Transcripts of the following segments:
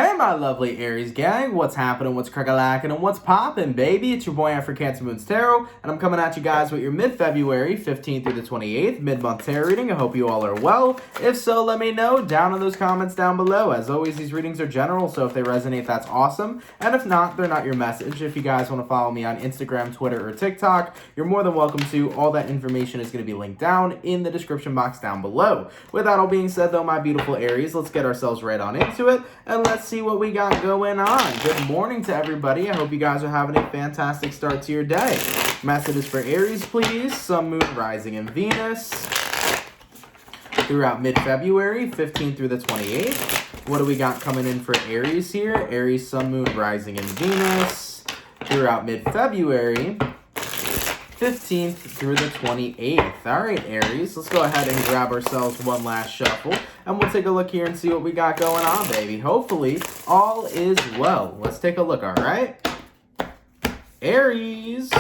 Hey my lovely Aries gang, what's happening, what's crack-a-lackin', and what's poppin', baby? It's your boy for CancerMoonsTarot, and I'm coming at you guys with your mid-February 15th through the 28th mid-month tarot reading. I hope you all are well. If so, let me know down in those comments down below. As always, these readings are general, so if they resonate, that's awesome. And if not, they're not your message. If you guys want to follow me on Instagram, Twitter, or TikTok, you're more than welcome to. All that information is going to be linked down in the description box down below. With that all being said, though, my beautiful Aries, let's get ourselves right on into it, and let's see what we got going on. Good morning to everybody. I hope you guys are having a fantastic start to your day. Messages for Aries, please. Sun, Moon, Rising, and Venus throughout mid-February, 15th through the 28th. What do we got coming in for Aries here? Aries, Sun, Moon, Rising, and Venus throughout mid-February, 15th through the 28th. All right, Aries, let's go ahead and grab ourselves one last shuffle, and we'll take a look here and see what we got going on, baby. Hopefully, all is well. Let's take a look, all right? Aries,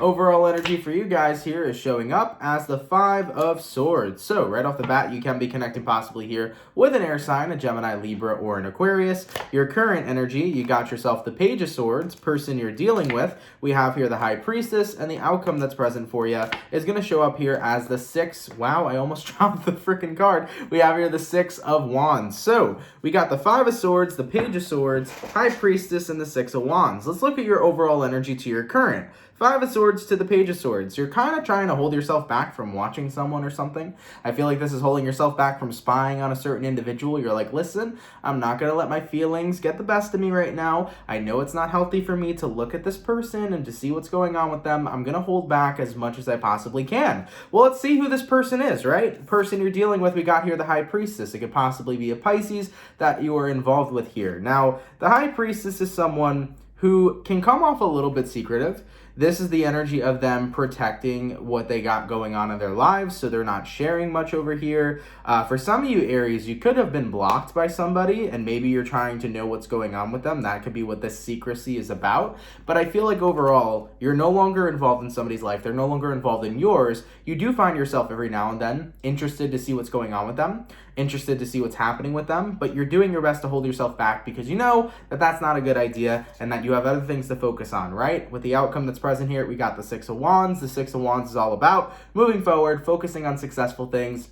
overall energy for you guys here is showing up as the Five of Swords. So, right off the bat, you can be connecting possibly here with an air sign, a Gemini, Libra, or an Aquarius. Your current energy, you got yourself the Page of Swords, person you're dealing with. We have here the High Priestess, and the outcome that's present for you is going to show up here as the Six. Wow, I almost dropped the freaking card. We have here the Six of Wands. So, we got the Five of Swords, the Page of Swords, High Priestess, and the Six of Wands. Let's look at your overall energy to your current. Five of Swords to the Page of Swords. You're kind of trying to hold yourself back from watching someone or something. I feel like this is holding yourself back from spying on a certain individual. You're like, listen, I'm not going to let my feelings get the best of me right now. I know it's not healthy for me to look at this person and to see what's going on with them. I'm going to hold back as much as I possibly can. Well, let's see who this person is, right? The person you're dealing with, we got here the High Priestess. It could possibly be a Pisces that you are involved with here. Now, the High Priestess is someone who can come off a little bit secretive. This is the energy of them protecting what they got going on in their lives, so they're not sharing much over here. For some of you, Aries, you could have been blocked by somebody, and maybe you're trying to know what's going on with them. That could be what this secrecy is about. But I feel like overall, you're no longer involved in somebody's life. They're no longer involved in yours. You do find yourself every now and then interested to see what's going on with them, interested to see what's happening with them, but you're doing your best to hold yourself back because you know that that's not a good idea and that you have other things to focus on, right? With the outcome that's present here, we got the Six of Wands. The Six of Wands is all about moving forward, focusing on successful things,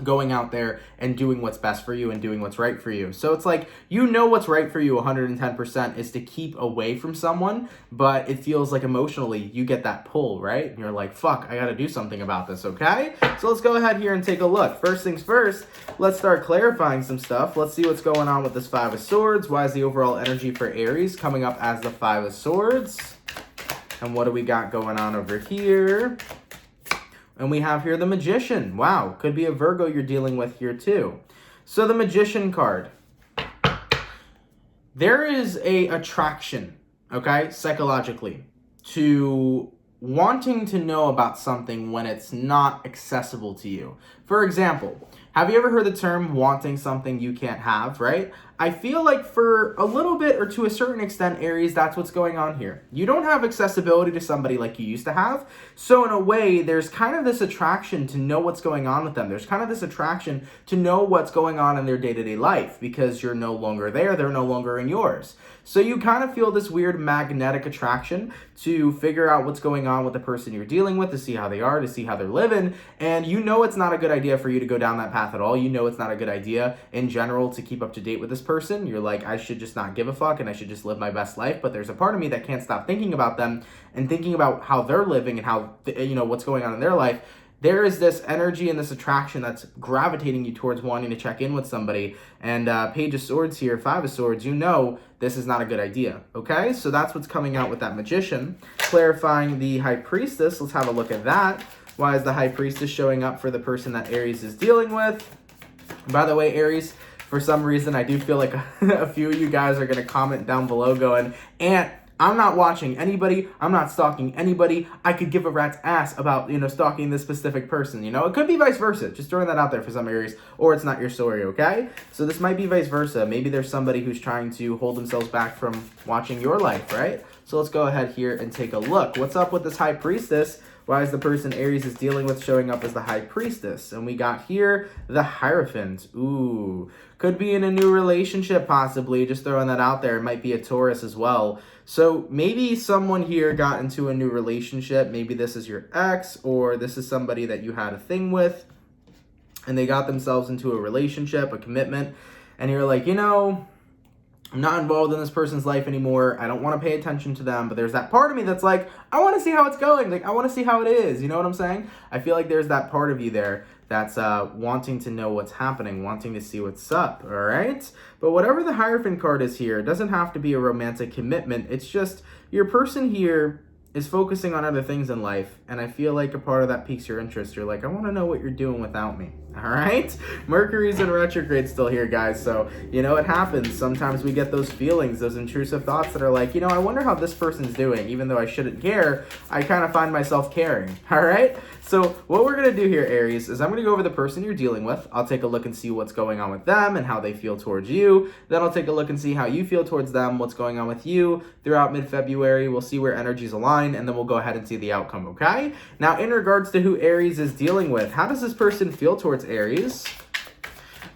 going out there and doing what's best for you and doing what's right for you. So it's like, you know what's right for you 110% is to keep away from someone, but it feels like emotionally you get that pull, right? And you're like, fuck, I gotta do something about this, okay? So let's go ahead here and take a look. First things first, let's start clarifying some stuff. Let's see what's going on with this Five of Swords. Why is the overall energy for Aries coming up as the Five of Swords? And what do we got going on over here? And we have here the Magician. Wow, could be a Virgo you're dealing with here too. So the Magician card. There is a attraction, okay, psychologically, to wanting to know about something when it's not accessible to you. For example, have you ever heard the term wanting something you can't have, right? I feel like for a little bit or to a certain extent, Aries, that's what's going on here. You don't have accessibility to somebody like you used to have. So in a way, there's kind of this attraction to know what's going on with them. There's kind of this attraction to know what's going on in their day-to-day life because you're no longer there. They're no longer in yours. So you kind of feel this weird magnetic attraction to figure out what's going on with the person you're dealing with, to see how they are, to see how they're living. And you know it's not a good idea for you to go down that path at all. You know it's not a good idea in general to keep up to date with this person. You're like, I should just not give a fuck and I should just live my best life. But there's a part of me that can't stop thinking about them and thinking about how they're living and how, you know, what's going on in their life. There is this energy and this attraction that's gravitating you towards wanting to check in with somebody. And Page of Swords here, Five of Swords, you know this is not a good idea, okay? So that's what's coming out with that Magician. Clarifying the High Priestess, let's have a look at that. Why is the High Priestess showing up for the person that Aries is dealing with? By the way, Aries, for some reason, I do feel like a few of you guys are going to comment down below going, Aunt, I'm not watching anybody. I'm not stalking anybody. I could give a rat's ass about, you know, stalking this specific person, you know? It could be vice versa. Just throwing that out there for some Aries, or it's not your story, okay? So this might be vice versa. Maybe there's somebody who's trying to hold themselves back from watching your life, right? So let's go ahead here and take a look. What's up with this High Priestess? Why is the person Aries is dealing with showing up as the High Priestess? And we got here the Hierophant. Ooh, could be in a new relationship possibly, just throwing that out there. It might be a Taurus as well. So maybe someone here got into a new relationship. Maybe this is your ex, or this is somebody that you had a thing with, and they got themselves into a relationship, a commitment, and you're like, you know, I'm not involved in this person's life anymore. I don't want to pay attention to them, but there's that part of me that's like, I want to see how it's going. Like, I want to see how it is. You know what I'm saying? I feel like there's that part of you there that's wanting to know what's happening, wanting to see what's up, all right? But whatever the Hierophant card is here, it doesn't have to be a romantic commitment. It's just your person here is focusing on other things in life, and I feel like a part of that piques your interest. You're like, I want to know what you're doing without me, all right? Mercury's in retrograde still here, guys, so, you know, it happens. Sometimes we get those feelings, those intrusive thoughts that are like, you know, I wonder how this person's doing. Even though I shouldn't care, I kind of find myself caring, all right? So what we're going to do here, Aries, is I'm going to go over the person you're dealing with. I'll take a look and see what's going on with them and how they feel towards you. Then I'll take a look and see how you feel towards them, what's going on with you throughout mid-February. We'll see where energies align, and then we'll go ahead and see the outcome, okay? Now, in regards to who Aries is dealing with, how does this person feel towards Aries?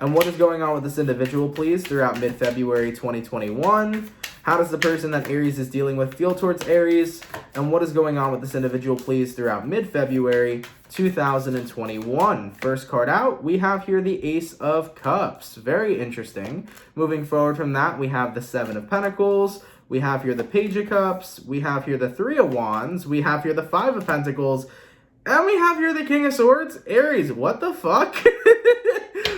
And what is going on with this individual, please, throughout mid-February 2021? How does the person that Aries is dealing with feel towards Aries? And what is going on with this individual, please, throughout mid-February 2021? First card out, we have here the Ace of Cups. Very interesting. Moving forward from that, we have the Seven of Pentacles. We have here the Page of Cups. We have here the Three of Wands. We have here the Five of Pentacles. And we have here the King of Swords. Aries, what the fuck?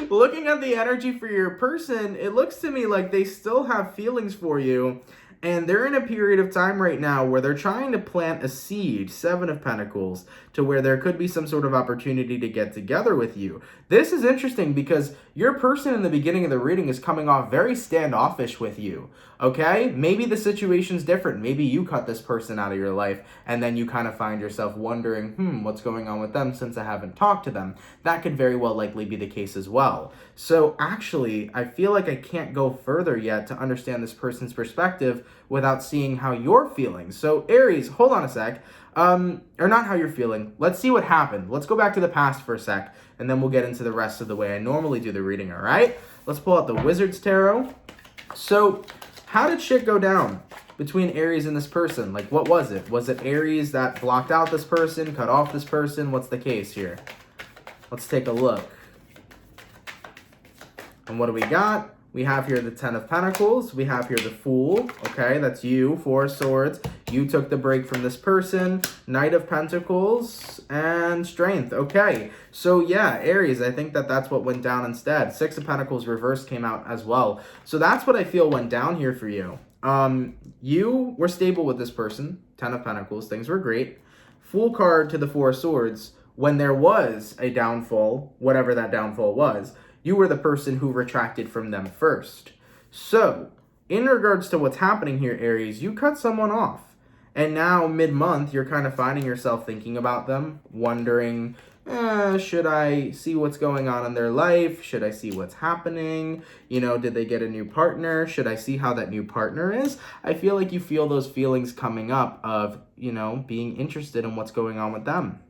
Looking at the energy for your person, it looks to me like they still have feelings for you. And they're in a period of time right now where they're trying to plant a seed, Seven of Pentacles, to where there could be some sort of opportunity to get together with you. This is interesting because your person in the beginning of the reading is coming off very standoffish with you, okay? Maybe the situation's different. Maybe you cut this person out of your life and then you kind of find yourself wondering, what's going on with them since I haven't talked to them? That could very well likely be the case as well. So actually, I feel like I can't go further yet to understand this person's perspective without seeing how you're feeling. So Aries, hold on a sec. Or not how you're feeling. Let's see what happened. Let's go back to the past for a sec, and then we'll get into the rest of the way I normally do the reading, all right? Let's pull out the Wizard's Tarot. So how did shit go down between Aries and this person? Like, what was it? Was it Aries that blocked out this person, cut off this person? What's the case here? Let's take a look. And what do we got? We have here the Ten of Pentacles. We have here the Fool. Okay, that's you. Four of Swords. You took the break from this person. Knight of Pentacles and Strength. Okay, so yeah, Aries, I think that's what went down instead. Six of Pentacles reversed came out as well. So that's what I feel went down here for you. You were stable with this person. Ten of Pentacles. Things were great. Fool card to the Four of Swords. When there was a downfall, whatever that downfall was, you were the person who retracted from them first. So, in regards to what's happening here, Aries, you cut someone off. And now, mid-month, you're kind of finding yourself thinking about them, wondering, should I see what's going on in their life? Should I see what's happening? You know, did they get a new partner? Should I see how that new partner is? I feel like you feel those feelings coming up of, you know, being interested in what's going on with them,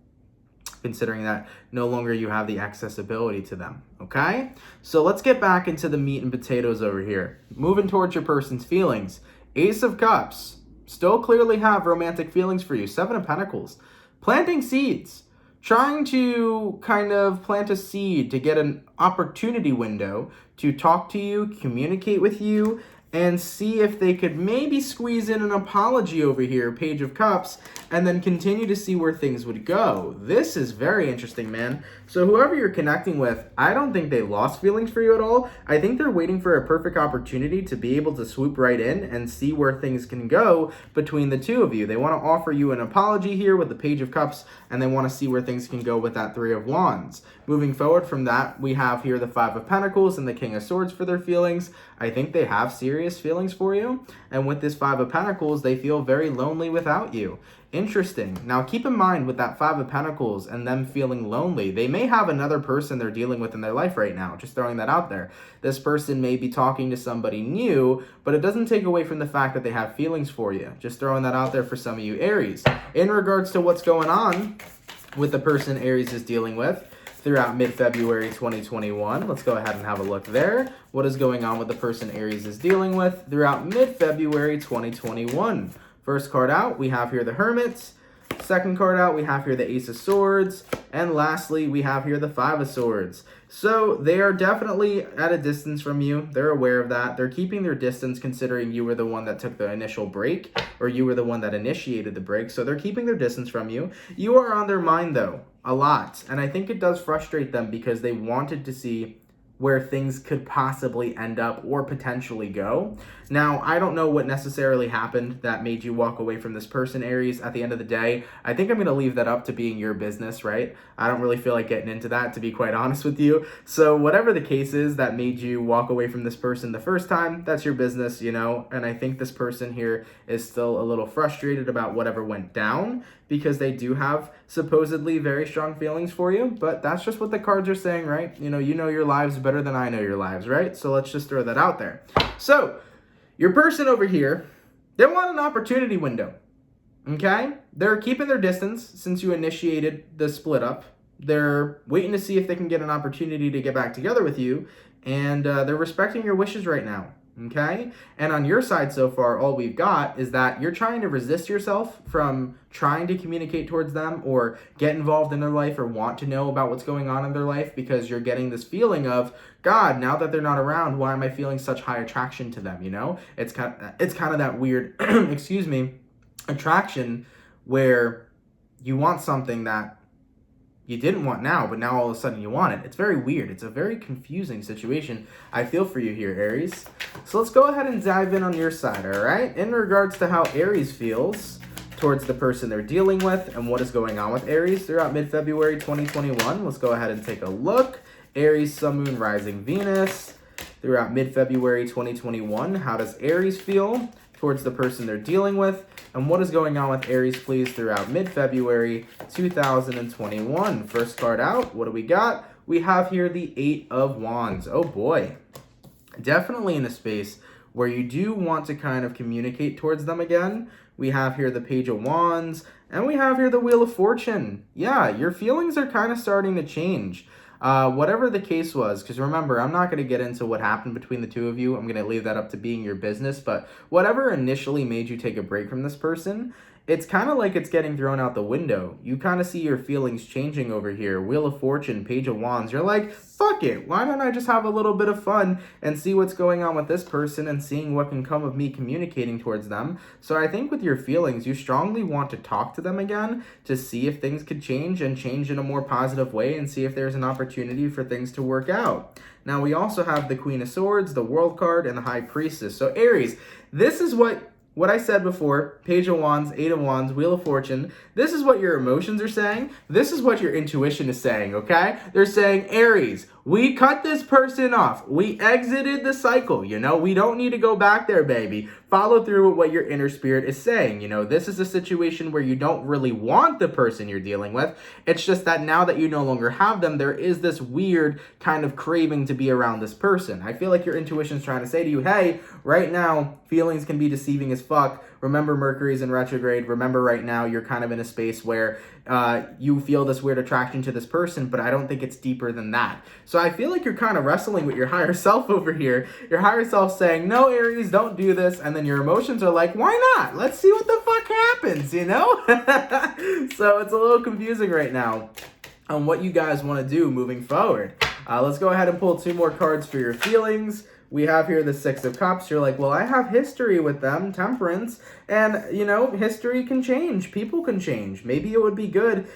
considering that no longer you have the accessibility to them, okay? So let's get back into the meat and potatoes over here. Moving towards your person's feelings. Ace of Cups. Still clearly have romantic feelings for you. Seven of Pentacles. Planting seeds. Trying to kind of plant a seed to get an opportunity window to talk to you, communicate with you, and see if they could maybe squeeze in an apology over here, Page of Cups, and then continue to see where things would go. This is very interesting, man. So whoever you're connecting with, I don't think they lost feelings for you at all. I think they're waiting for a perfect opportunity to be able to swoop right in and see where things can go between the two of you. They want to offer you an apology here with the Page of Cups, and they want to see where things can go with that Three of Wands. Moving forward from that, we have here the Five of Pentacles and the King of Swords for their feelings. I think they have serious feelings for you, and with this Five of Pentacles, they feel very lonely without you. Interesting. Now, keep in mind with that Five of Pentacles and them feeling lonely, they may have another person they're dealing with in their life right now. Just throwing that out there. This person may be talking to somebody new, but it doesn't take away from the fact that they have feelings for you. Just throwing that out there for some of you Aries. In regards to what's going on with the person Aries is dealing with throughout mid-February 2021. Let's go ahead and have a look there. What is going on with the person Aries is dealing with throughout mid-February 2021? First card out, we have here the Hermit. Second card out, we have here the Ace of Swords. And lastly, we have here the Five of Swords. So they are definitely at a distance from you. They're aware of that. They're keeping their distance considering you were the one that took the initial break, or you were the one that initiated the break. So they're keeping their distance from you. You are on their mind though, a lot. And I think it does frustrate them because they wanted to see where things could possibly end up or potentially go. Now, I don't know what necessarily happened that made you walk away from this person, Aries. At the end of the day, I think I'm going to leave that up to being your business, right? I don't really feel like getting into that, to be quite honest with you. So whatever the case is that made you walk away from this person the first time, that's your business, you know? And I think this person here is still a little frustrated about whatever went down because they do have supposedly very strong feelings for you, but that's just what the cards are saying, right? You know your lives better than I know your lives, right? So let's just throw that out there. So your person over here, they want an opportunity window, okay? They're keeping their distance since you initiated the split up. They're waiting to see if they can get an opportunity to get back together with you, and they're respecting your wishes right now. Okay? And on your side so far, all we've got is that you're trying to resist yourself from trying to communicate towards them or get involved in their life or want to know about what's going on in their life because you're getting this feeling of, God, now that they're not around, why am I feeling such high attraction to them, you know? It's kind of that weird, excuse me, attraction where you want something that you didn't want now, but now all of a sudden you want it. It's very weird. It's a very confusing situation. I feel for you here, Aries. So let's go ahead and dive in on your side, all right? In regards to how Aries feels towards the person they're dealing with and what is going on with Aries throughout mid-February 2021, let's go ahead and take a look. Aries, Sun, Moon, Rising, Venus. Throughout mid-February 2021, how does Aries feel towards the person they're dealing with? And what is going on with Aries, please, throughout mid-February 2021? First card out, what do we got? We have here the Eight of Wands. Oh boy. Definitely in a space where you do want to kind of communicate towards them again. We have here the Page of Wands, and we have here the Wheel of Fortune. Yeah, your feelings are kind of starting to change. Whatever the case was, because remember, I'm not going to get into what happened between the two of you. I'm going to leave that up to being your business. But whatever initially made you take a break from this person, it's kind of like it's getting thrown out the window. You kind of see your feelings changing over here. Wheel of Fortune, Page of Wands. You're like, fuck it. Why don't I just have a little bit of fun and see what's going on with this person and seeing what can come of me communicating towards them? So I think with your feelings, you strongly want to talk to them again to see if things could change and change in a more positive way and see if there's an opportunity for things to work out. Now, we also have the Queen of Swords, the World card, and the High Priestess. So Aries, this is what I said before, Page of Wands, Eight of Wands, Wheel of Fortune. This is what your emotions are saying. This is what your intuition is saying, okay? They're saying, Aries, we cut this person off. We exited the cycle, you know? We don't need to go back there, baby. Follow through with what your inner spirit is saying, you know? This is a situation where you don't really want the person you're dealing with. It's just that now that you no longer have them, there is this weird kind of craving to be around this person. I feel like your intuition's trying to say to you, hey, right now, feelings can be deceiving as fuck. Remember, Mercury's in retrograde. Remember, right now, you're kind of in a space where you feel this weird attraction to this person, but I don't think it's deeper than that. So I feel like you're kind of wrestling with your higher self over here. Your higher self saying, no, Aries, don't do this. And then your emotions are like, why not? Let's see what the fuck happens, you know? So it's a little confusing right now on what you guys want to do moving forward. Let's go ahead and pull two more cards for your feelings. We have here the Six of Cups. You're like, well, I have history with them, Temperance, and, you know, history can change. People can change. Maybe it would be good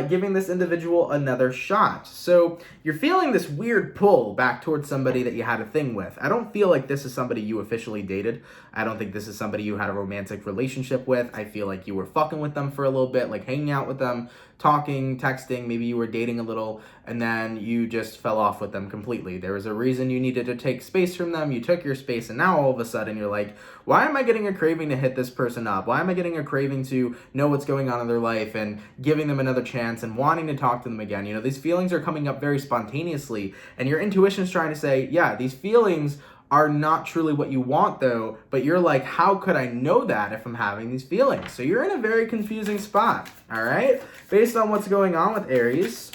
giving this individual another shot. So you're feeling this weird pull back towards somebody that you had a thing with. I don't feel like this is somebody you officially dated. I don't think this is somebody you had a romantic relationship with. I feel like you were fucking with them for a little bit, like hanging out with them, talking, texting, maybe you were dating a little, and then you just fell off with them completely. There was a reason you needed to take space from them. You took your space, and now all of a sudden you're like, why am I getting a craving to hit this person up? Why am I getting a craving to know what's going on in their life and giving them another chance and wanting to talk to them again? You know, these feelings are coming up very spontaneously, and your intuition is trying to say, yeah, these feelings are not truly what you want though, but you're like, how could I know that if I'm having these feelings? So you're in a very confusing spot, all right? Based on what's going on with Aries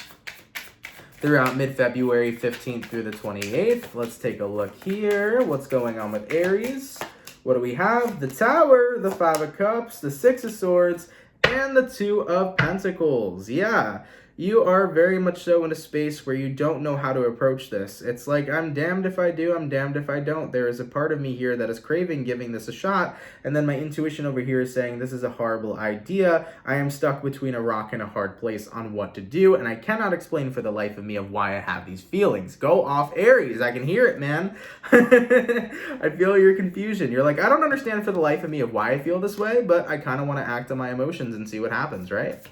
throughout mid-February 15th through the 28th. Let's take a look here. What's going on with Aries? What do we have? The Tower, the Five of Cups, the Six of Swords, and the Two of Pentacles. Yeah, you are very much so in a space where you don't know how to approach this. It's like, I'm damned if I do, I'm damned if I don't. There is a part of me here that is craving giving this a shot, and then my intuition over here is saying this is a horrible idea. I am stuck between a rock and a hard place on what to do, and I cannot explain for the life of me of why I have these feelings. Go off, Aries. I can hear it, man. I feel your confusion. You're like, I don't understand for the life of me of why I feel this way, but I kind of want to act on my emotions and see what happens, right?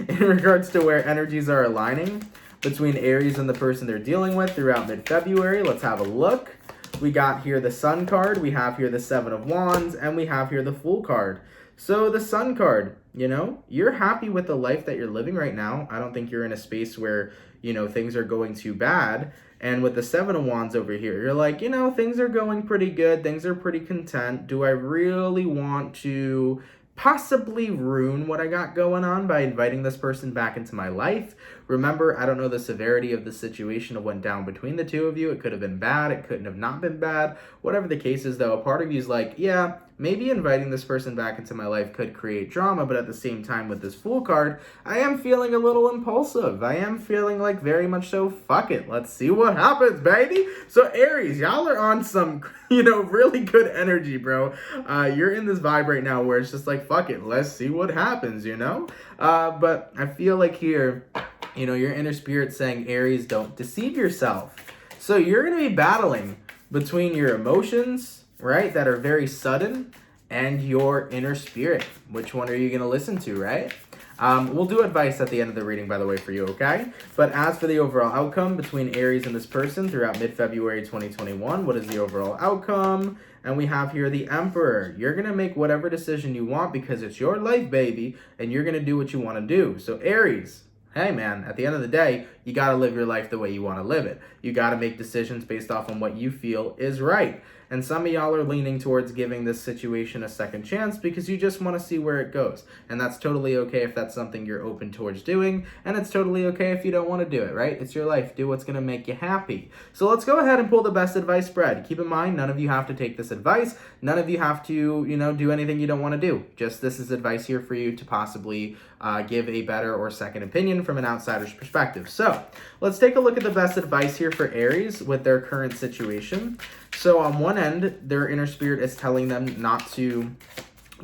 In regards to where energies are aligning between Aries and the person they're dealing with throughout mid-February, let's have a look. We got here the Sun card, we have here the Seven of Wands, and we have here the Fool card. So the Sun card, you know, you're happy with the life that you're living right now. I don't think you're in a space where, you know, things are going too bad. And with the Seven of Wands over here, you're like, you know, things are going pretty good. Things are pretty content. Do I really want to possibly ruin what I got going on by inviting this person back into my life? Remember, I don't know the severity of the situation that went down between the two of you. It could have been bad. It couldn't have not been bad. Whatever the case is, though, a part of you is like, yeah, maybe inviting this person back into my life could create drama, but at the same time with this Fool card, I am feeling a little impulsive. I am feeling like very much so, fuck it. Let's see what happens, baby. So Aries, y'all are on some, you know, really good energy, bro. You're in this vibe right now where it's just like, fuck it. Let's see what happens, you know? But I feel like here, you know, your inner spirit saying, Aries, don't deceive yourself. So you're going to be battling between your emotions, right, that are very sudden, and your inner spirit. Which one are you going to listen to, right? We'll do advice at the end of the reading, by the way, for you, okay? But as for the overall outcome between Aries and this person throughout mid-February 2021, what is the overall outcome? And we have here the Emperor. You're going to make whatever decision you want because it's your life, baby, and you're going to do what you want to do. So Aries, hey man, at the end of the day, you got to live your life the way you want to live it. You got to make decisions based off on what you feel is right. And some of y'all are leaning towards giving this situation a second chance because you just want to see where it goes. And that's totally okay if that's something you're open towards doing. And it's totally okay if you don't want to do it, right? It's your life. Do what's going to make you happy. So let's go ahead and pull the best advice spread. Keep in mind, none of you have to take this advice. None of you have to, you know, do anything you don't want to do. Just this is advice here for you to possibly give a better or second opinion from an outsider's perspective. So let's take a look at the best advice here for Aries with their current situation. So on one end, their inner spirit is telling them not to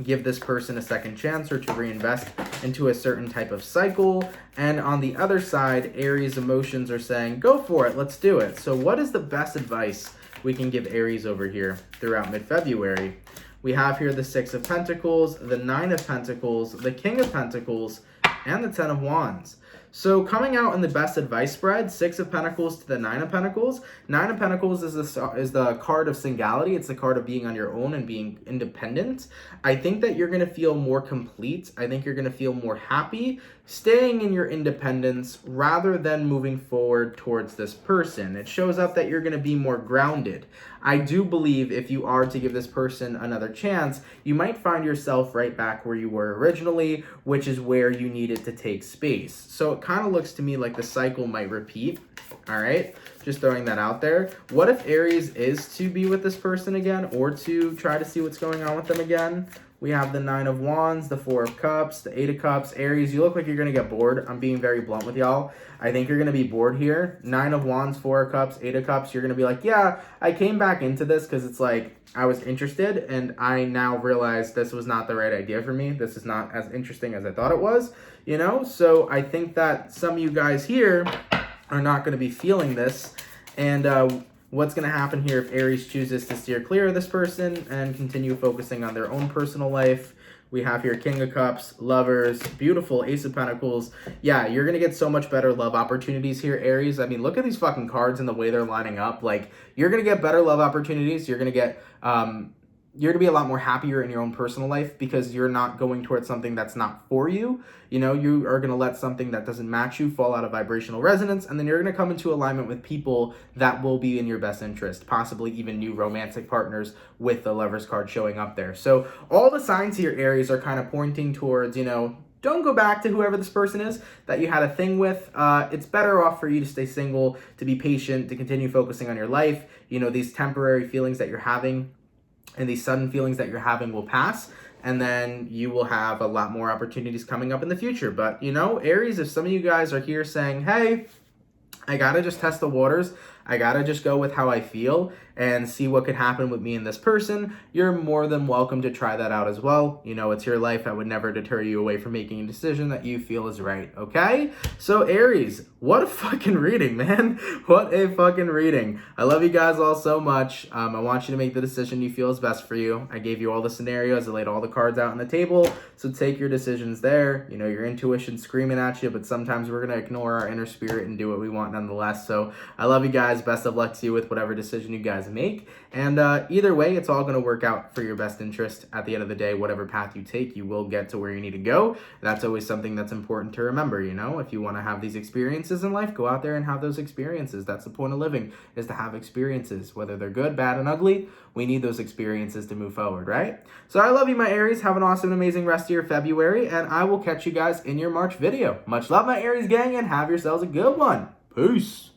give this person a second chance or to reinvest into a certain type of cycle. And on the other side, Aries emotions are saying, go for it, let's do it. So what is the best advice we can give Aries over here throughout mid-February? We have here the Six of Pentacles, the Nine of Pentacles, the King of Pentacles, and the Ten of Wands. So coming out in the best advice spread, Six of Pentacles to the Nine of Pentacles. Nine of Pentacles is the card of singularity. It's the card of being on your own and being independent. I think that you're going to feel more complete. I think you're going to feel more happy staying in your independence rather than moving forward towards this person. It shows up that you're going to be more grounded. I do believe if you are to give this person another chance, you might find yourself right back where you were originally, which is where you needed to take space. So it kind of looks to me like the cycle might repeat. All right, just throwing that out there. What if Aries is to be with this person again or to try to see what's going on with them again? We have the Nine of Wands, the Four of Cups, the Eight of Cups. Aries, you look like you're going to get bored. I'm being very blunt with y'all. I think you're going to be bored here. Nine of Wands, Four of Cups, Eight of Cups. You're going to be like, yeah, I came back into this because it's like I was interested and I now realize this was not the right idea for me. This is not as interesting as I thought it was, you know? So I think that some of you guys here are not going to be feeling this. And what's going to happen here if Aries chooses to steer clear of this person and continue focusing on their own personal life. We have here King of Cups, Lovers, beautiful Ace of Pentacles. Yeah, you're going to get so much better love opportunities here, Aries. I mean, look at these fucking cards and the way they're lining up. Like, you're going to get better love opportunities. You're going to get, you're going to be a lot more happier in your own personal life because you're not going towards something that's not for you. You know, you are going to let something that doesn't match you fall out of vibrational resonance, and then you're going to come into alignment with people that will be in your best interest, possibly even new romantic partners with the Lovers card showing up there. So all the signs here, Aries, are kind of pointing towards, you know, don't go back to whoever this person is that you had a thing with. It's better off for you to stay single, to be patient, to continue focusing on your life. You know, these temporary feelings that you're having and these sudden feelings that you're having will pass, and then you will have a lot more opportunities coming up in the future. But, you know, Aries, if some of you guys are here saying, hey, I gotta just test the waters, I gotta just go with how I feel and see what could happen with me and this person, you're more than welcome to try that out as well. You know, it's your life. I would never deter you away from making a decision that you feel is right, okay? So Aries, what a fucking reading, man. What a fucking reading. I love you guys all so much. I want you to make the decision you feel is best for you. I gave you all the scenarios. I laid all the cards out on the table, so take your decisions there. You know, your intuition's screaming at you, but sometimes we're going to ignore our inner spirit and do what we want nonetheless. So I love you guys. Best of luck to you with whatever decision you guys make. And either way, it's all going to work out for your best interest. At the end of the day, whatever path you take, you will get to where you need to go. That's always something that's important to remember, you know? If you want to have these experiences in life, go out there and have those experiences. That's the point of living, is to have experiences. Whether they're good, bad, and ugly, we need those experiences to move forward, right? So I love you, my Aries. Have an awesome, amazing rest of your February, and I will catch you guys in your March video. Much love, my Aries gang, and have yourselves a good one. Peace.